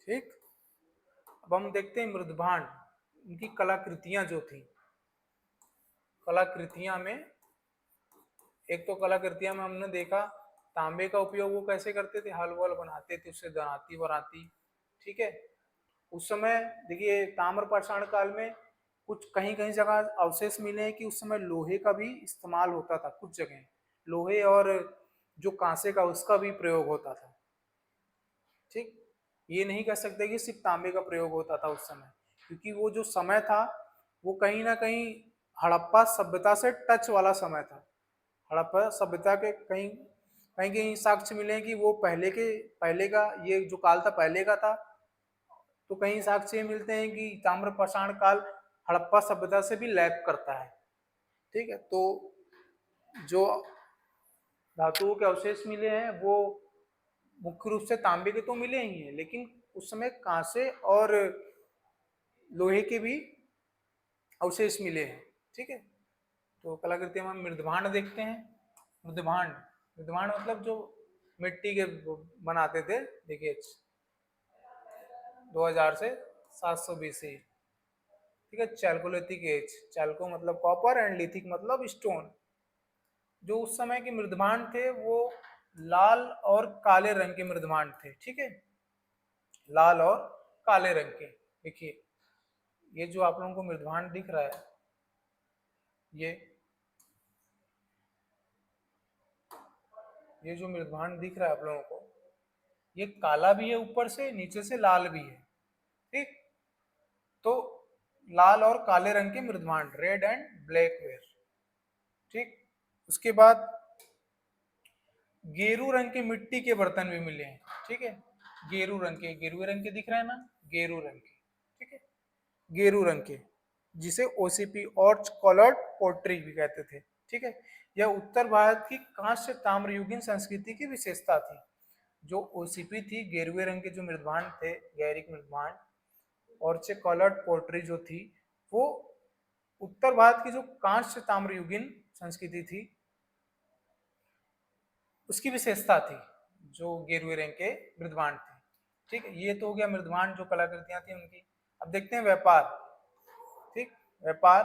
ठीक, अब हम देखते हैं मृदभांड, उनकी कलाकृतियां जो थी, कलाकृतियां में एक तो कलाकृतियां में हमने देखा तांबे का उपयोग वो कैसे करते थे, हल वल बनाते थे उससे दराती वराती। ठीक है, उस समय देखिए ताम्रपाषाण काल में कुछ कहीं कहीं जगह अवशेष मिले हैं कि उस समय लोहे का भी इस्तेमाल होता था, कुछ जगह लोहे और जो कांसे का उसका भी प्रयोग होता था। ठीक, ये नहीं कह सकते कि सिर्फ तांबे का प्रयोग होता था उस समय, क्योंकि वो जो समय था वो कहीं ना कहीं हड़प्पा सभ्यता से टच वाला समय था। हड़प्पा सभ्यता के कहीं कहीं कहीं साक्ष्य मिले हैं कि वो पहले का ये जो काल था पहले का था, तो कहीं साक्ष्य मिलते हैं कि ताम्रपाषाण काल हड़प्पा सभ्यता से भी लैप करता है। ठीक है, तो जो धातुओं के अवशेष मिले हैं वो मुख्य रूप से तांबे के तो मिले ही हैं, लेकिन उस समय कांसे और लोहे के भी अवशेष मिले हैं। ठीक है, तो कलाकृति में हम मृदभांड देखते हैं। मृदभांड, मृदभांड मतलब जो मिट्टी के बनाते थे, देखिए 2000 से 700 BC। ठीक है, चैल्कोलिथिक एज, चैल्को मतलब कॉपर एंड लिथिक मतलब स्टोन। जो उस समय के मृदभांड थे वो लाल और काले रंग के मृदभांड थे। ठीक है, लाल और काले रंग के। देखिए ये जो आप लोगों को मृदभांड दिख रहा है, ये जो मृदभांड दिख रहा है आप लोगों को, ये काला भी है ऊपर से, नीचे से लाल भी है। ठीक, तो लाल और काले रंग के मृदभांड, रेड एंड ब्लैक वेयर। ठीक, उसके बाद गेरू रंग के मिट्टी के बर्तन भी मिले हैं। ठीक है, गेरू रंग के, गेरुए रंग के दिख रहे हैं ना, गेरू रंग के। ठीक है, गेरू रंग के, जिसे ओसीपी ऑर्च कलर्ड पोट्री भी कहते थे। ठीक है, यह उत्तर भारत की कांस्य ताम्रयुगीन संस्कृति की विशेषता थी। जो ओसीपी थी, गेरुए रंग के जो मृदभांड थे, गैरिक मृदभांड, और कलर्ड पोट्री जो थी, वो उत्तर भारत की जो कांस्य ताम्रयुगीन संस्कृति थी उसकी विशेषता थी, जो गेरुए रंग के मृदभांड थे। ठीक है, ये तो हो गया मृदभांड जो कलाकृतियां थी उनकी। अब देखते हैं व्यापार। ठीक, व्यापार,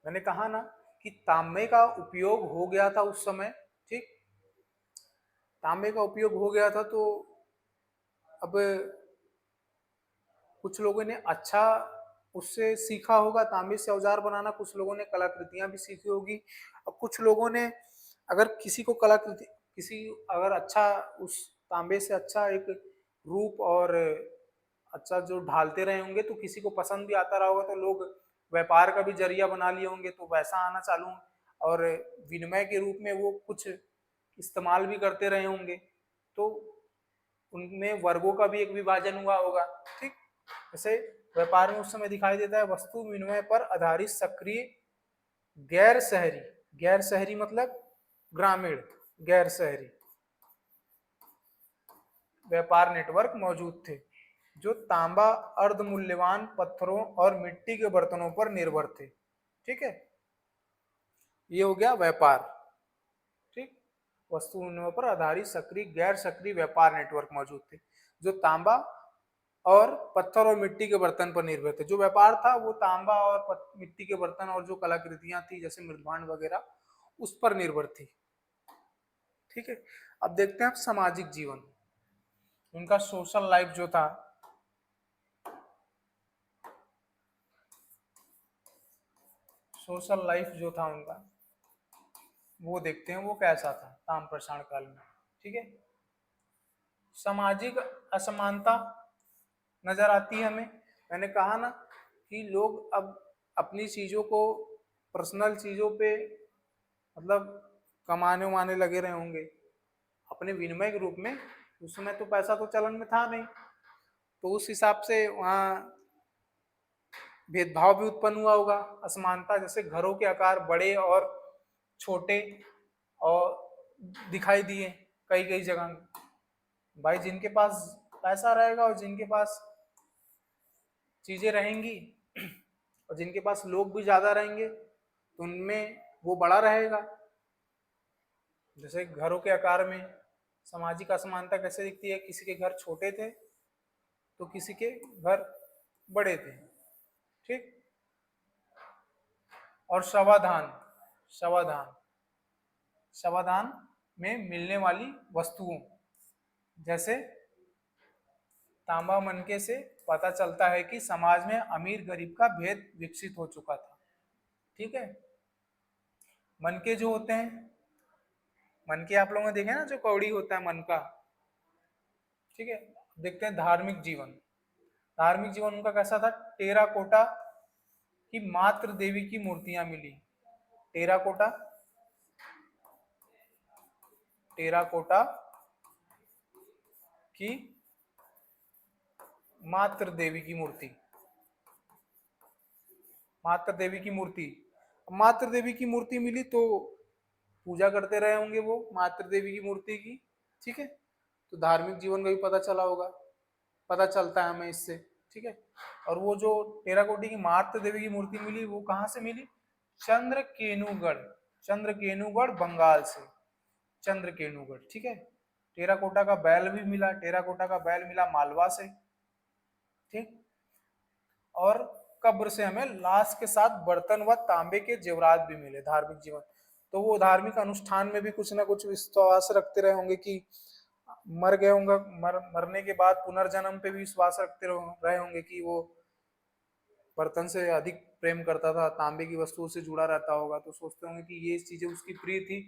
मैंने कहा ना कि तांबे का उपयोग हो गया था उस समय। ठीक, तांबे का उपयोग हो गया था, तो अब कुछ लोगों ने अच्छा उससे सीखा होगा तांबे से औजार बनाना, कुछ लोगों ने कलाकृतियां भी सीखी होगी। अब कुछ लोगों ने, अगर किसी को कलाकृति, किसी अगर अच्छा उस तांबे से अच्छा एक रूप और अच्छा जो ढालते रहे होंगे तो किसी को पसंद भी आता रहा होगा, तो लोग व्यापार का भी जरिया बना लिए होंगे, तो वैसा आना चालू, और विनिमय के रूप में वो कुछ इस्तेमाल भी करते रहे होंगे, तो उनमें वर्गों का भी एक विभाजन हुआ होगा। ठीक, जैसे व्यापार में उस समय दिखाई देता है वस्तु विनिमय पर आधारित सक्रिय गैर शहरी, गैर शहरी मतलब ग्रामीण, गैर शहरी, व्यापार नेटवर्क मौजूद थे जो तांबा, अर्ध मूल्यवान पत्थरों और मिट्टी के बर्तनों पर निर्भर थे। ठीक है, ये हो गया व्यापार। ठीक, वस्तु विनिमय पर आधारित सक्रिय गैर सक्रिय व्यापार नेटवर्क मौजूद थे जो तांबा और पत्थर और मिट्टी के बर्तन पर निर्भर थे। जो व्यापार था वो तांबा और मिट्टी के बर्तन और जो कलाकृतियां थी जैसे मृदभांड वगैरह उस पर निर्भर थी। ठीक है, अब देखते हैं सामाजिक जीवन, उनका सोशल लाइफ जो था, सोशल लाइफ जो था उनका वो देखते हैं वो कैसा था ताम्र प्रसारण काल में। ठीक है, सामाजिक असमानता नजर आती है हमें। मैंने कहा ना कि लोग अब अपनी चीजों को, पर्सनल चीजों पे मतलब कमाने उमाने लगे रहे होंगे अपने विनिमय के रूप में। उस समय तो पैसा तो चलन में था नहीं, तो उस हिसाब से वहाँ भेदभाव भी उत्पन्न हुआ होगा, असमानता। जैसे घरों के आकार बड़े और छोटे और दिखाई दिए कई कई जगह। भाई जिनके पास पैसा रहेगा और जिनके पास चीजें रहेंगी और जिनके पास लोग भी ज्यादा रहेंगे तो उनमें वो बड़ा रहेगा। जैसे घरों के आकार में सामाजिक असमानता कैसे दिखती है, किसी के घर छोटे थे तो किसी के घर बड़े थे। ठीक, और शवाधान, शवाधान शवाधान में मिलने वाली वस्तुओं, जैसे तांबा मनके से पता चलता है कि समाज में अमीर गरीब का भेद विकसित हो चुका था। ठीक है, मनके जो होते हैं, मनके आप लोगों ने देखे ना, जो कौड़ी होता है मन का। ठीक है, देखते हैं धार्मिक जीवन। धार्मिक जीवन उनका कैसा था? टेराकोटा की मात्र देवी की मूर्तियां मिली। टेराकोटा, टेराकोटा की मात्र देवी की मूर्ति, मात्र देवी की मूर्ति। मात्र देवी की मूर्ति मिली तो पूजा करते रहे होंगे वो मात्र देवी की मूर्ति की। ठीक है, तो धार्मिक जीवन का भी पता चला होगा, पता चलता है हमें इससे। ठीक है, और वो जो टेराकोटी की मात्र देवी की मूर्ति मिली वो कहाँ से मिली? चंद्रकेनुगढ़, चंद्रकेनुगढ़ बंगाल से, चंद्रकेनुगढ़। ठीक है, टेराकोटा का बैल भी मिला, टेराकोटा का बैल मिला मालवा से। ठीक, और कब्र से हमें लाश के साथ बर्तन व तांबे के जेवरात भी मिले। धार्मिक जीवन तो वो धार्मिक अनुष्ठान में भी कुछ ना कुछ विश्वास रखते रहे होंगे कि मर गए होंगे, मरने के बाद पुनर्जन्म पे भी विश्वास रखते रहे होंगे कि वो बर्तन से अधिक प्रेम करता था, तांबे की वस्तुओं से जुड़ा रहता होगा। तो सोचते होंगे कि ये चीजें उसकी प्रिय थी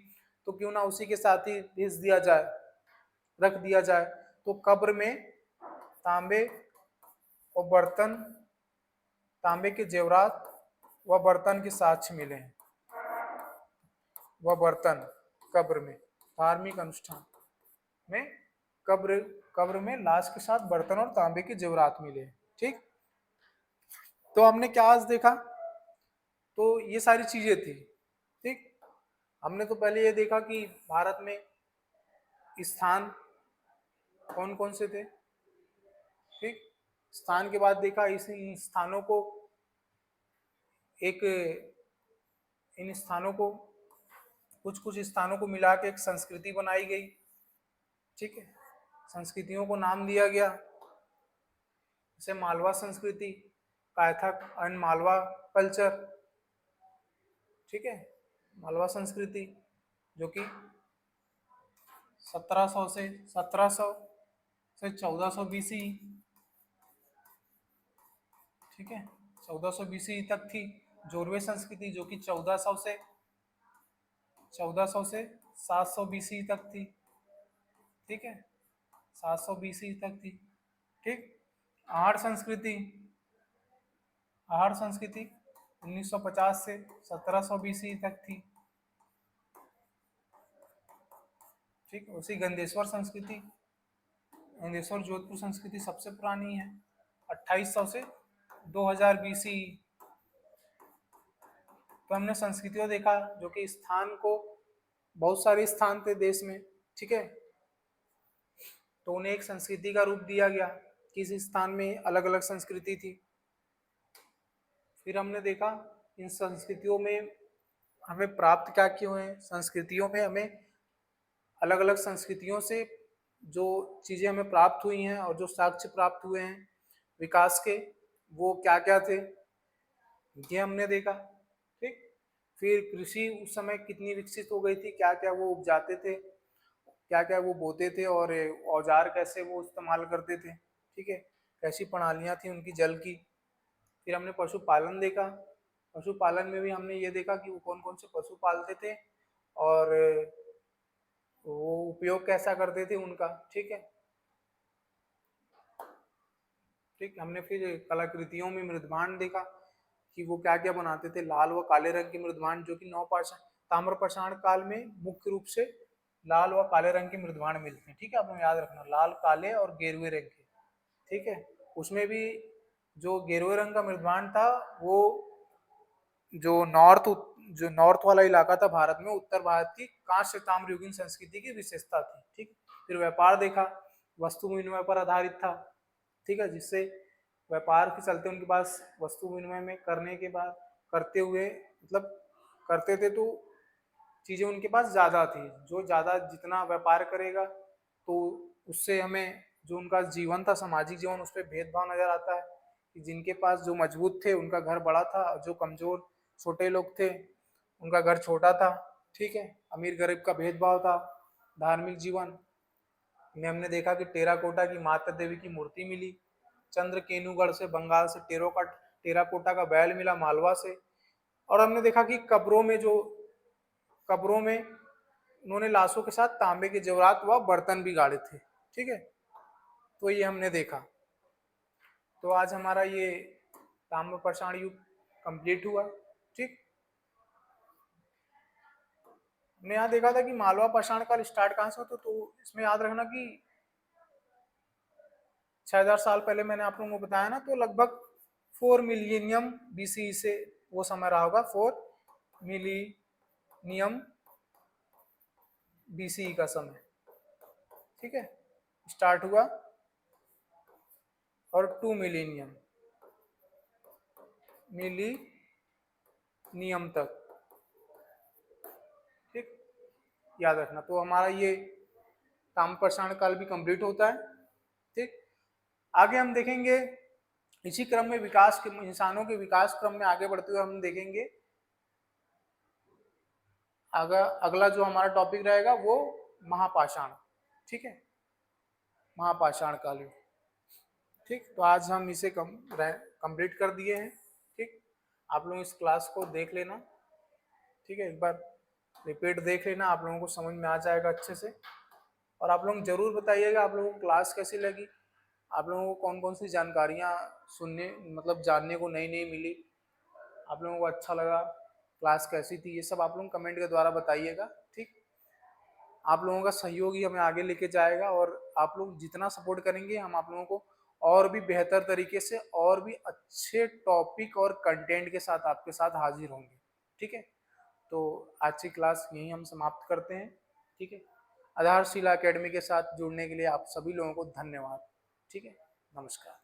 तो क्यों ना उसी के साथ ही भेज दिया जाए, रख दिया जाए। तो कब्र में तांबे और बर्तन, तांबे के जेवरात व बर्तन के साक्ष्य मिले हैं। वह बर्तन कब्र में, धार्मिक अनुष्ठान में कब्र, कब्र में लाश के साथ बर्तन और तांबे के जेवरात मिले। ठीक, तो हमने क्या आज देखा? तो ये सारी चीजें थी। ठीक, हमने तो पहले ये देखा कि भारत में स्थान कौन कौन से थे। ठीक, स्थान के बाद देखा इसी स्थानों को एक, इन स्थानों को कुछ कुछ स्थानों को मिला के एक संस्कृति बनाई गई। ठीक है, संस्कृतियों को नाम दिया गया, जैसे मालवा संस्कृति, कायथक एंड मालवा कल्चर। ठीक है, मालवा संस्कृति जो कि 1700 से 1400 बीसी। ठीक है, 1400 बीसी तक थी। जोरवे संस्कृति जो कि 1400 से 700 बीसी तक थी। ठीक है, 700 बीसी तक थी। ठीक, आहड़ संस्कृति, आहड़ संस्कृति 1950 से 1700 बीसी तक थी। ठीक, उसी गंदेश्वर संस्कृति, गंदेश्वर जोधपुर संस्कृति सबसे पुरानी है, 2800 से 2000 बीसी। तो हमने संस्कृतियों देखा जो कि स्थान को, बहुत सारे स्थान थे देश में। ठीक है, तो उन्हें एक संस्कृति का रूप दिया गया, किस स्थान में अलग अलग संस्कृति थी। फिर हमने देखा इन संस्कृतियों में हमें प्राप्त क्या क्यों है, संस्कृतियों में हमें अलग अलग संस्कृतियों से जो चीजें हमें प्राप्त हुई हैं और जो साक्ष्य प्राप्त हुए हैं विकास के, वो क्या क्या थे, ये हमने देखा। ठीक, फिर कृषि उस समय कितनी विकसित हो गई थी, क्या क्या वो उपजाते थे, क्या क्या वो बोते थे, और औजार कैसे वो इस्तेमाल करते थे। ठीक है, कैसी प्रणालियां थी उनकी जल की। फिर हमने पशुपालन देखा, पशुपालन में भी हमने ये देखा कि वो कौन कौन से पशु पालते थे और वो उपयोग कैसा करते थे उनका। ठीक है, ठीक, हमने फिर कलाकृतियों में मृदभांड देखा कि वो क्या क्या बनाते थे, लाल व काले रंग के मृदभांड, जो कि नवपाषाण ताम्रपाषाण काल में मुख्य रूप से लाल व काले रंग के मृदभांड मिलते हैं। ठीक है, आपको याद रखना, लाल, काले और गेरुए रंग के। ठीक है, उसमें भी जो गेरुए रंग का मृदभांड था वो जो नॉर्थ वाला इलाका था भारत में, उत्तर भारत की कांस्य ताम्र युगीन संस्कृति की विशेषता थी। ठीक, फिर व्यापार देखा, वस्तु विनिमय पर आधारित था। ठीक है, जिससे व्यापार के चलते उनके पास वस्तु विनिमय में करने के बाद करते हुए मतलब करते थे तो चीजें उनके पास ज्यादा थी, जो ज्यादा जितना व्यापार करेगा तो उससे हमें जो उनका जीवन था, सामाजिक जीवन, उस पर भेदभाव नजर आता है कि जिनके पास जो मजबूत थे उनका घर बड़ा था, जो कमजोर छोटे लोग थे उनका घर छोटा था। ठीक है, अमीर गरीब का भेदभाव था। धार्मिक जीवन में हमने देखा कि टेराकोटा की माता देवी की मूर्ति मिली, चंद्रकेनुगढ़ से बंगाल से टेराकोटा का बैल मिला मालवा से। और हमने देखा कि कब्रों में उन्होंने लाशों के साथ तांबे के जेवरात व बर्तन भी गाड़े थे। ठीक है, तो ये हमने देखा। तो आज हमारा ये ताम्रपाषाण युग कंप्लीट हुआ। ठीक, हमने यहाँ देखा था कि मालवा पाषाण काल स्टार्ट कहाँ से होता, तो इसमें याद रखना कि 6000 साल पहले मैंने आप लोगों को बताया ना, तो लगभग 4 मिलियनियम बीसी से वो समय रहा होगा, 4 मिलियनियम बीसी का समय। ठीक है, स्टार्ट हुआ और 2 मिलियनियम तक। ठीक, याद रखना। तो हमारा ये ताम्रपाषाण काल भी कंप्लीट होता है। ठीक, आगे हम देखेंगे इसी क्रम में विकास के इंसानों के विकास क्रम में आगे बढ़ते हुए हम देखेंगे अगला जो हमारा टॉपिक रहेगा वो महापाषाण। ठीक है, महापाषाण काल। ठीक, तो आज हम इसे कंप्लीट कर दिए हैं। ठीक, आप लोग इस क्लास को देख लेना। ठीक है, एक बार रिपीट देख लेना, आप लोगों को समझ में आ जाएगा अच्छे से। और आप लोग जरूर बताइएगा आप लोगों को क्लास कैसी लगी, आप लोगों को कौन कौन सी जानकारियाँ सुनने मतलब जानने को नई नई मिली, आप लोगों को अच्छा लगा, क्लास कैसी थी, ये सब आप लोग कमेंट के द्वारा बताइएगा। ठीक, आप लोगों का सहयोग ही हमें आगे लेके जाएगा, और आप लोग जितना सपोर्ट करेंगे हम आप लोगों को और भी बेहतर तरीके से और भी अच्छे टॉपिक और कंटेंट के साथ आपके साथ हाजिर होंगे। ठीक है, तो आज की क्लास यहीं हम समाप्त करते हैं। ठीक है, आधारशिला एकेडमी के साथ जुड़ने के लिए आप सभी लोगों को धन्यवाद। ठीक है, नमस्कार।